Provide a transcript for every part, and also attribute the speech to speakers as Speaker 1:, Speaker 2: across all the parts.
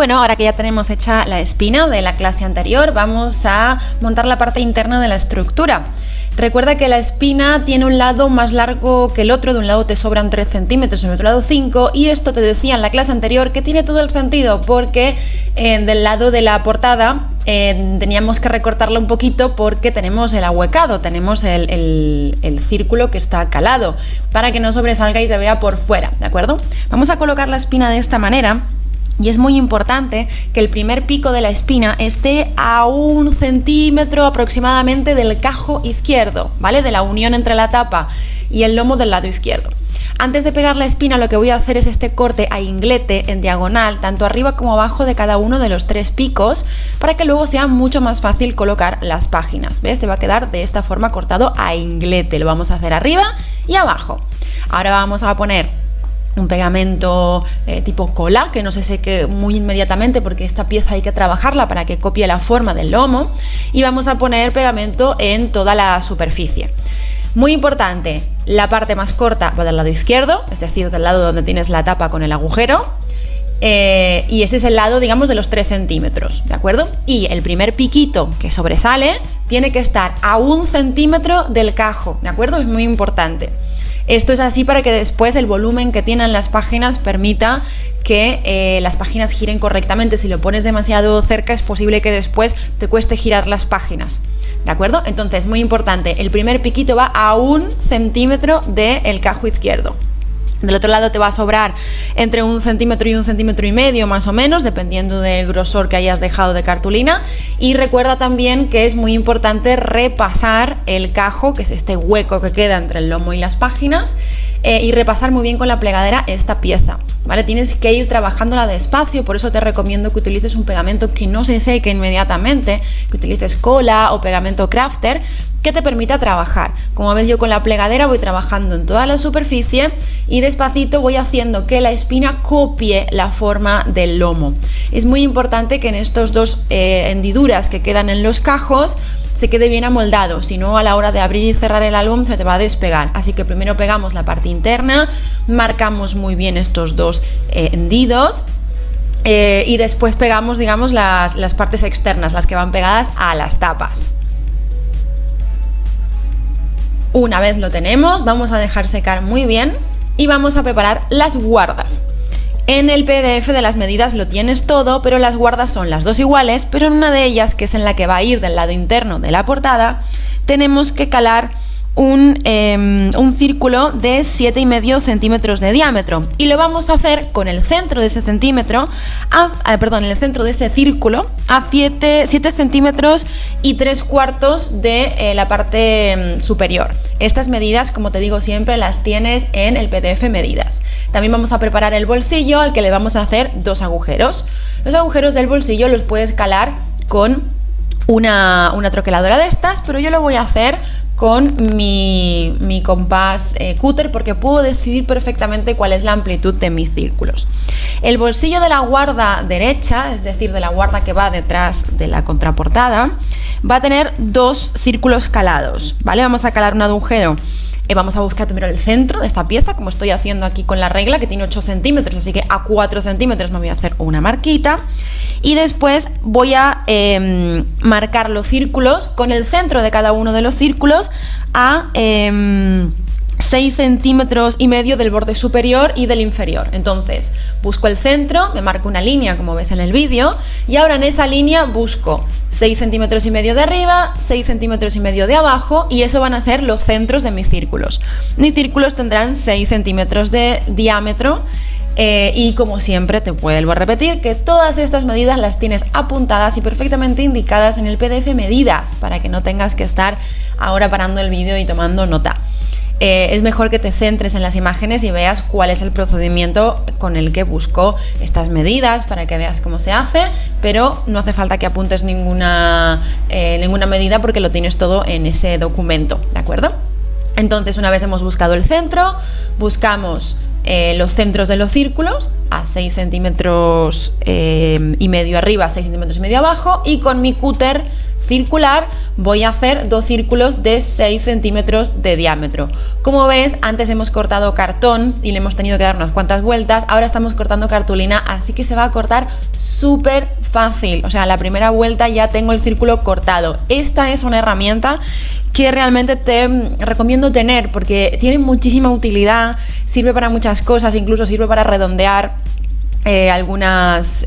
Speaker 1: Bueno, ahora que ya tenemos hecha la espina de la clase anterior, vamos a montar la parte interna de la estructura. Recuerda que la espina tiene un lado más largo que el otro, de un lado te sobran 3 centímetros, en el otro lado 5, y esto te decía en la clase anterior que tiene todo el sentido porque del lado de la portada teníamos que recortarla un poquito porque tenemos el ahuecado, tenemos el círculo que está calado para que no sobresalga y se vea por fuera, ¿de acuerdo? Vamos a colocar la espina de esta manera. Y es muy importante que el primer pico de la espina esté a 1 centímetro aproximadamente del cajo izquierdo, ¿vale? De la unión entre la tapa y el lomo del lado izquierdo. Antes de pegar la espina, lo que voy a hacer es este corte a inglete en diagonal, tanto arriba como abajo de cada uno de los 3 picos, para que luego sea mucho más fácil colocar las páginas. ¿Ves? Te va a quedar de esta forma cortado a inglete. Lo vamos a hacer arriba y abajo. Ahora vamos a poner un pegamento tipo cola, que no se seque muy inmediatamente porque esta pieza hay que trabajarla para que copie la forma del lomo, y vamos a poner pegamento en toda la superficie. Muy importante, la parte más corta va del lado izquierdo, es decir, del lado donde tienes la tapa con el agujero, y ese es el lado, digamos, de los 3 centímetros, ¿de acuerdo? Y el primer piquito que sobresale tiene que estar a 1 centímetro del cajo, ¿de acuerdo? Es muy importante. Esto es así para que después el volumen que tienen las páginas permita que las páginas giren correctamente. Si lo pones demasiado cerca es posible que después te cueste girar las páginas, ¿de acuerdo? Entonces, muy importante, el primer piquito va a 1 centímetro del cajo izquierdo. Del otro lado te va a sobrar entre 1 centímetro y 1,5 centímetros más o menos, dependiendo del grosor que hayas dejado de cartulina. Y recuerda también que es muy importante repasar el cajo, que es este hueco que queda entre el lomo y las páginas, y repasar muy bien con la plegadera esta pieza, ¿vale? Tienes que ir trabajándola despacio, por eso te recomiendo que utilices un pegamento que no se seque inmediatamente, que utilices cola o pegamento crafter, que te permita trabajar. Como ves, yo con la plegadera voy trabajando en toda la superficie y despacito voy haciendo que la espina copie la forma del lomo. Es muy importante que en estos dos hendiduras que quedan en los cajos se quede bien amoldado, si no a la hora de abrir y cerrar el álbum se te va a despegar. Así que primero pegamos la parte interna, marcamos muy bien estos dos hendidos, y después pegamos, digamos, las partes externas, las que van pegadas a las tapas. Una vez lo tenemos, vamos a dejar secar muy bien y vamos a preparar las guardas. En el PDF de las medidas lo tienes todo, pero las guardas son las dos iguales, pero en una de ellas, que es en la que va a ir del lado interno de la portada, tenemos que calar un círculo de 7,5 centímetros de diámetro, y lo vamos a hacer con el centro de ese centímetro, el centro de ese círculo a 7 centímetros y 3/4 de la parte superior. Estas medidas, como te digo siempre, las tienes en el PDF medidas. También vamos a preparar el bolsillo, al que le vamos a hacer 2 agujeros. Los agujeros del bolsillo los puedes calar con una troqueladora de estas, pero yo lo voy a hacer con mi compás cúter, porque puedo decidir perfectamente cuál es la amplitud de mis círculos. El bolsillo de la guarda derecha, es decir, de la guarda que va detrás de la contraportada, va a tener 2 círculos calados, ¿vale? Vamos a calar un agujero. Vamos a buscar primero el centro de esta pieza, como estoy haciendo aquí con la regla, que tiene 8 centímetros, así que a 4 centímetros me voy a hacer una marquita. Y después voy a marcar los círculos con el centro de cada uno de los círculos a 6,5 centímetros del borde superior y del inferior. Entonces busco el centro, me marco una línea como ves en el vídeo, y ahora en esa línea busco 6,5 centímetros de arriba, 6,5 centímetros de abajo, y eso van a ser los centros de mis círculos. Mis círculos tendrán 6 centímetros de diámetro. Y como siempre te vuelvo a repetir que todas estas medidas las tienes apuntadas y perfectamente indicadas en el PDF medidas, para que no tengas que estar ahora parando el vídeo y tomando nota. Es mejor que te centres en las imágenes y veas cuál es el procedimiento con el que busco estas medidas, para que veas cómo se hace, pero no hace falta que apuntes ninguna medida, porque lo tienes todo en ese documento, ¿de acuerdo? Entonces, una vez hemos buscado el centro, buscamos los centros de los círculos a 6,5 centímetros arriba, 6,5 centímetros abajo, y con mi cúter circular voy a hacer 2 círculos de 6 centímetros de diámetro. Como ves, antes hemos cortado cartón y le hemos tenido que dar unas cuantas vueltas, ahora estamos cortando cartulina, así que se va a cortar súper fácil. O sea, la primera vuelta ya tengo el círculo cortado. Esta es una herramienta que realmente te recomiendo tener porque tiene muchísima utilidad, sirve para muchas cosas, incluso sirve para redondear algunas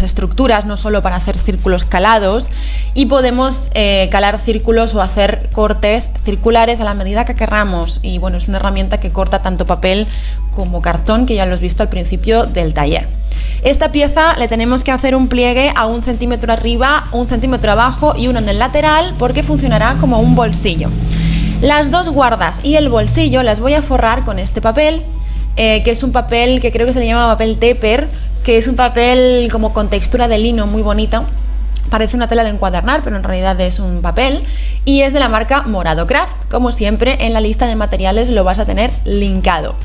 Speaker 1: estructuras, no solo para hacer círculos calados, y podemos calar círculos o hacer cortes circulares a la medida que querramos. Y bueno, es una herramienta que corta tanto papel como cartón, que ya lo has visto al principio del taller. Esta pieza le tenemos que hacer un pliegue a 1 centímetro arriba, 1 centímetro abajo y 1 en el lateral, porque funcionará como un bolsillo. Las 2 guardas y el bolsillo las voy a forrar con este papel, que es un papel que creo que se le llama papel tepper, que es un papel como con textura de lino muy bonita. Parece una tela de encuadernar, pero en realidad es un papel, y es de la marca Morado Craft. Como siempre, en la lista de materiales lo vas a tener linkado.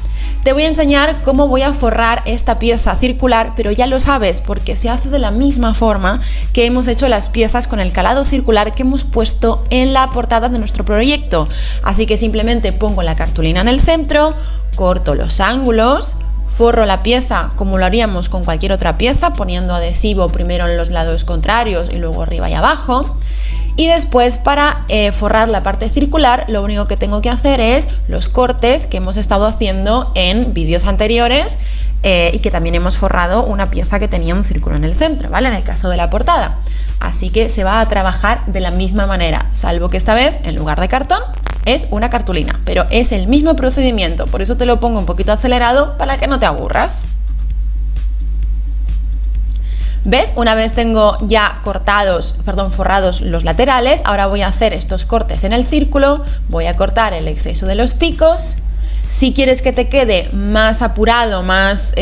Speaker 1: Te voy a enseñar cómo voy a forrar esta pieza circular, pero ya lo sabes porque se hace de la misma forma que hemos hecho las piezas con el calado circular que hemos puesto en la portada de nuestro proyecto. Así que simplemente pongo la cartulina en el centro, corto los ángulos, forro la pieza como lo haríamos con cualquier otra pieza, poniendo adhesivo primero en los lados contrarios y luego arriba y abajo. Y después, para forrar la parte circular, lo único que tengo que hacer es los cortes que hemos estado haciendo en vídeos anteriores, y que también hemos forrado una pieza que tenía un círculo en el centro, ¿vale? En el caso de la portada. Así que se va a trabajar de la misma manera, salvo que esta vez, en lugar de cartón, es una cartulina, pero es el mismo procedimiento, por eso te lo pongo un poquito acelerado para que no te aburras. ¿Ves? Una vez tengo ya forrados los laterales, ahora voy a hacer estos cortes en el círculo, voy a cortar el exceso de los picos. Si quieres que te quede más apurado, más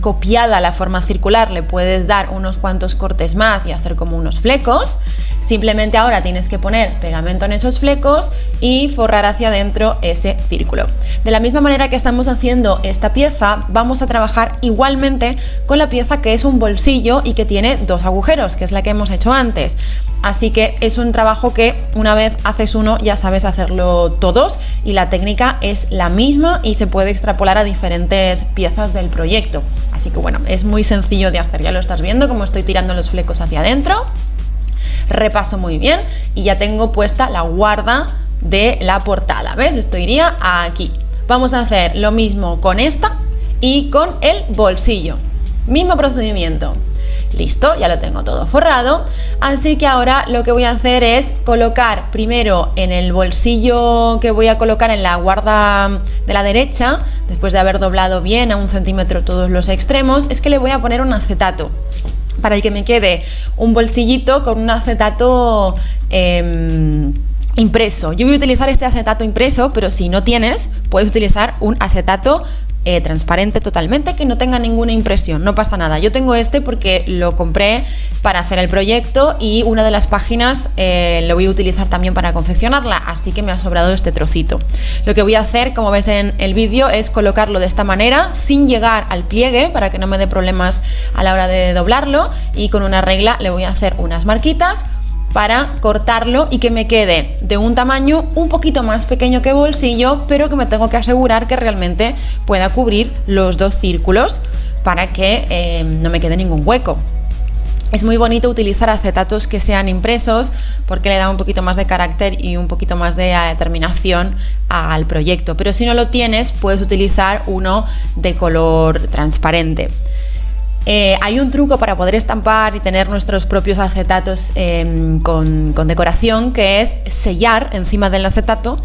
Speaker 1: copiada la forma circular, le puedes dar unos cuantos cortes más y hacer como unos flecos. Simplemente ahora tienes que poner pegamento en esos flecos y forrar hacia adentro ese círculo. De la misma manera que estamos haciendo esta pieza, vamos a trabajar igualmente con la pieza que es un bolsillo y que tiene 2 agujeros, que es la que hemos hecho antes. Así que es un trabajo que una vez haces uno ya sabes hacerlo todos, y la técnica es la misma y se puede extrapolar a diferentes piezas del proyecto. Así que bueno, es muy sencillo de hacer, ya lo estás viendo como estoy tirando los flecos hacia adentro. Repaso muy bien y ya tengo puesta la guarda de la portada. ¿Ves? Esto iría aquí. Vamos a hacer lo mismo con esta y con el bolsillo. Mismo procedimiento. Listo, ya lo tengo todo forrado, así que ahora lo que voy a hacer es colocar primero en el bolsillo que voy a colocar en la guarda de la derecha, después de haber doblado bien a 1 centímetro todos los extremos, es que le voy a poner un acetato para que me quede un bolsillito con un acetato impreso. Yo voy a utilizar este acetato impreso, pero si no tienes, puedes utilizar un acetato transparente totalmente, que no tenga ninguna impresión, no pasa nada. Yo tengo este porque lo compré para hacer el proyecto y una de las páginas lo voy a utilizar también para confeccionarla, así que me ha sobrado este trocito. Lo que voy a hacer, como ves en el vídeo, es colocarlo de esta manera sin llegar al pliegue para que no me dé problemas a la hora de doblarlo, y con una regla le voy a hacer unas marquitas para cortarlo y que me quede de un tamaño un poquito más pequeño que bolsillo, pero que me tengo que asegurar que realmente pueda cubrir los 2 círculos para que no me quede ningún hueco. Es muy bonito utilizar acetatos que sean impresos porque le da un poquito más de carácter y un poquito más de terminación al proyecto, pero si no lo tienes puedes utilizar uno de color transparente. Hay un truco para poder estampar y tener nuestros propios acetatos con decoración, que es sellar encima del acetato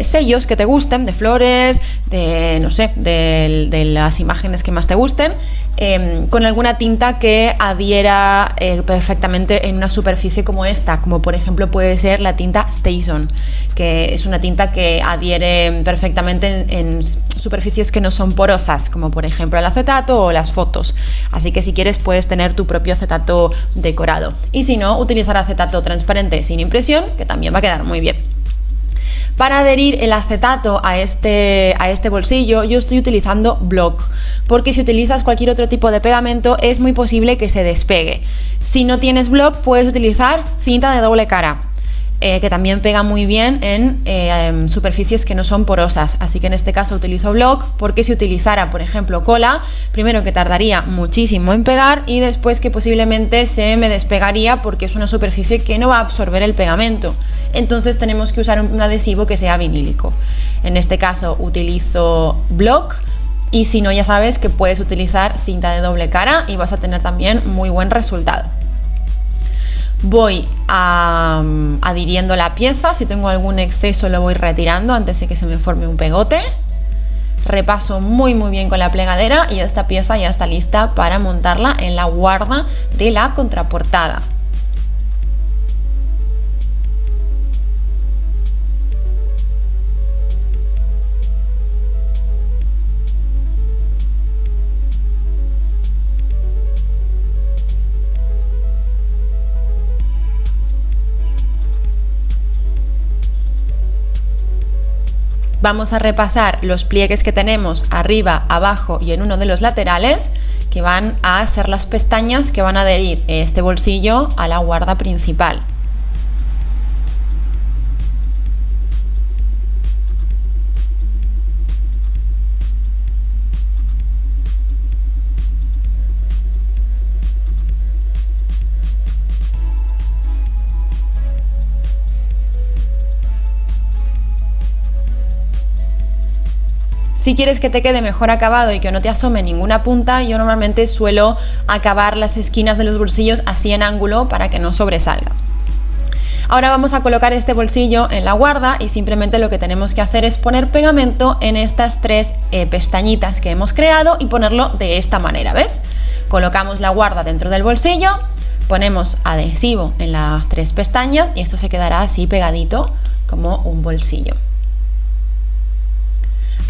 Speaker 1: sellos que te gusten, de flores, de no sé, de las imágenes que más te gusten, con alguna tinta que adhiera perfectamente en una superficie como esta, como por ejemplo puede ser la tinta Station, que es una tinta que adhiere perfectamente en superficies que no son porosas, como por ejemplo el acetato o las fotos. Así que si quieres puedes tener tu propio acetato decorado, y si no, utilizar acetato transparente sin impresión, que también va a quedar muy bien. Para adherir el acetato a este bolsillo yo estoy utilizando Block, porque si utilizas cualquier otro tipo de pegamento es muy posible que se despegue. Si no tienes Block puedes utilizar cinta de doble cara. que también pega muy bien en superficies que no son porosas. Así que en este caso utilizo block, porque si utilizara, por ejemplo, cola, primero que tardaría muchísimo en pegar y después que posiblemente se me despegaría porque es una superficie que no va a absorber el pegamento. Entonces tenemos que usar un adhesivo que sea vinílico. En este caso utilizo block, y si no, ya sabes que puedes utilizar cinta de doble cara y vas a tener también muy buen resultado. Voy adhiriendo la pieza. Si tengo algún exceso lo voy retirando antes de que se me forme un pegote. Repaso muy bien con la plegadera y esta pieza ya está lista para montarla en la guarda de la contraportada. Vamos a repasar los pliegues que tenemos arriba, abajo y en uno de los laterales, que van a ser las pestañas que van a adherir este bolsillo a la guarda principal. Si quieres que te quede mejor acabado y que no te asome ninguna punta, yo normalmente suelo acabar las esquinas de los bolsillos así en ángulo para que no sobresalga. Ahora vamos a colocar este bolsillo en la guarda y simplemente lo que tenemos que hacer es poner pegamento en estas tres pestañitas que hemos creado y ponerlo de esta manera, ¿ves? Colocamos la guarda dentro del bolsillo, ponemos adhesivo en las tres pestañas y esto se quedará así pegadito como un bolsillo.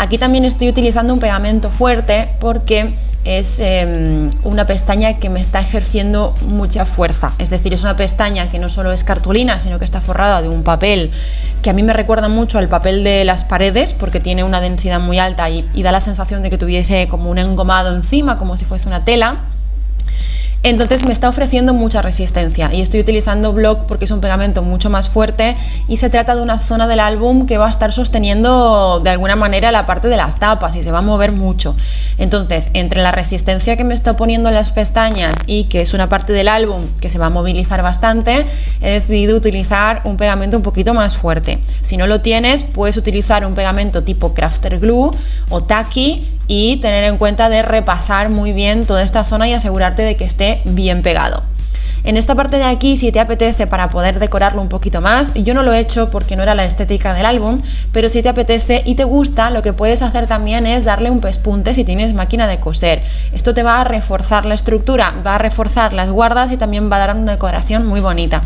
Speaker 1: Aquí también estoy utilizando un pegamento fuerte porque es una pestaña que me está ejerciendo mucha fuerza. Es decir, es una pestaña que no solo es cartulina, sino que está forrada de un papel que a mí me recuerda mucho al papel de las paredes porque tiene una densidad muy alta y da la sensación de que tuviese como un engomado encima, como si fuese una tela. Entonces me está ofreciendo mucha resistencia y estoy utilizando block porque es un pegamento mucho más fuerte y se trata de una zona del álbum que va a estar sosteniendo de alguna manera la parte de las tapas y se va a mover mucho. Entonces, entre la resistencia que me está poniendo en las pestañas y que es una parte del álbum que se va a movilizar bastante, he decidido utilizar un pegamento un poquito más fuerte. Si no lo tienes, puedes utilizar un pegamento tipo Crafter Glue o Tacky y tener en cuenta de repasar muy bien toda esta zona y asegurarte de que esté bien pegado. En esta parte de aquí, si te apetece, para poder decorarlo un poquito más, yo no lo he hecho porque no era la estética del álbum, pero si te apetece y te gusta, lo que puedes hacer también es darle un pespunte si tienes máquina de coser. Esto te va a reforzar la estructura, va a reforzar las guardas y también va a dar una decoración muy bonita.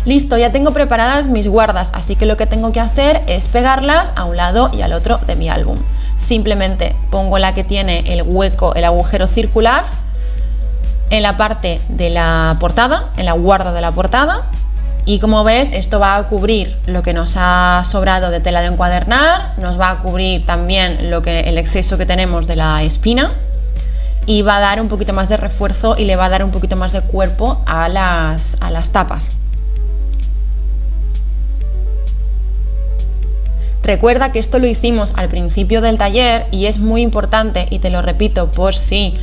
Speaker 1: Listo, ya tengo preparadas mis guardas, así que lo que tengo que hacer es pegarlas a un lado y al otro de mi álbum. Simplemente pongo la que tiene el hueco, el agujero circular, en la parte de la portada, en la guarda de la portada, y como ves esto va a cubrir lo que nos ha sobrado de tela de encuadernar, nos va a cubrir también el exceso que tenemos de la espina y va a dar un poquito más de refuerzo y le va a dar un poquito más de cuerpo a las tapas. Recuerda que esto lo hicimos al principio del taller y es muy importante, y te lo repito por si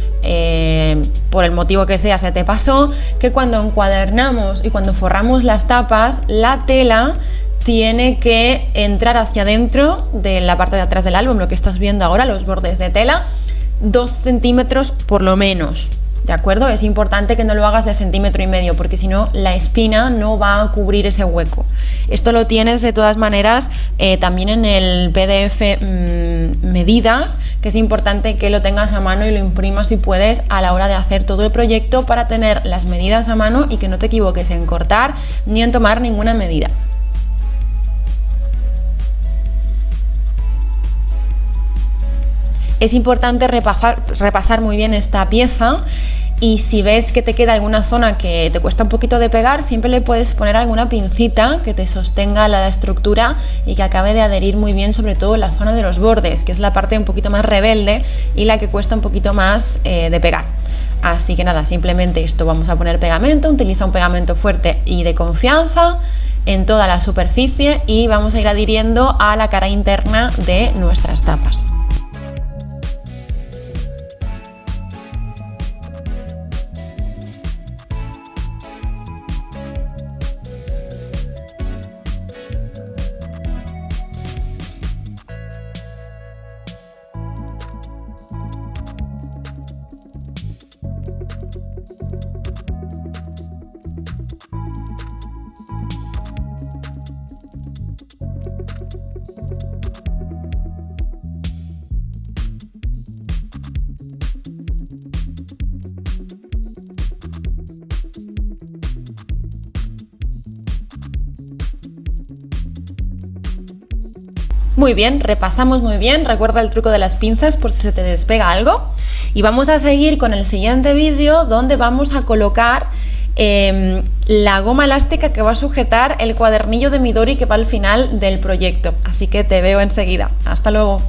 Speaker 1: por el motivo que sea se te pasó, que cuando encuadernamos y cuando forramos las tapas, la tela tiene que entrar hacia adentro de la parte de atrás del álbum, lo que estás viendo ahora, los bordes de tela, 2 centímetros por lo menos. ¿De acuerdo? Es importante que no lo hagas de 1,5 centímetros porque si no la espina no va a cubrir ese hueco. Esto lo tienes de todas maneras también en el PDF medidas, que es importante que lo tengas a mano y lo imprimas si puedes a la hora de hacer todo el proyecto para tener las medidas a mano y que no te equivoques en cortar ni en tomar ninguna medida. Es importante repasar muy bien esta pieza y si ves que te queda alguna zona que te cuesta un poquito de pegar, siempre le puedes poner alguna pincita que te sostenga la estructura y que acabe de adherir muy bien, sobre todo en la zona de los bordes, que es la parte un poquito más rebelde y la que cuesta un poquito más de pegar. Así que nada, simplemente esto, vamos a poner pegamento, utiliza un pegamento fuerte y de confianza en toda la superficie y vamos a ir adhiriendo a la cara interna de nuestras tapas. Muy bien, repasamos muy bien, recuerda el truco de las pinzas por si se te despega algo y vamos a seguir con el siguiente vídeo donde vamos a colocar la goma elástica que va a sujetar el cuadernillo de Midori que va al final del proyecto, así que te veo enseguida. Hasta luego.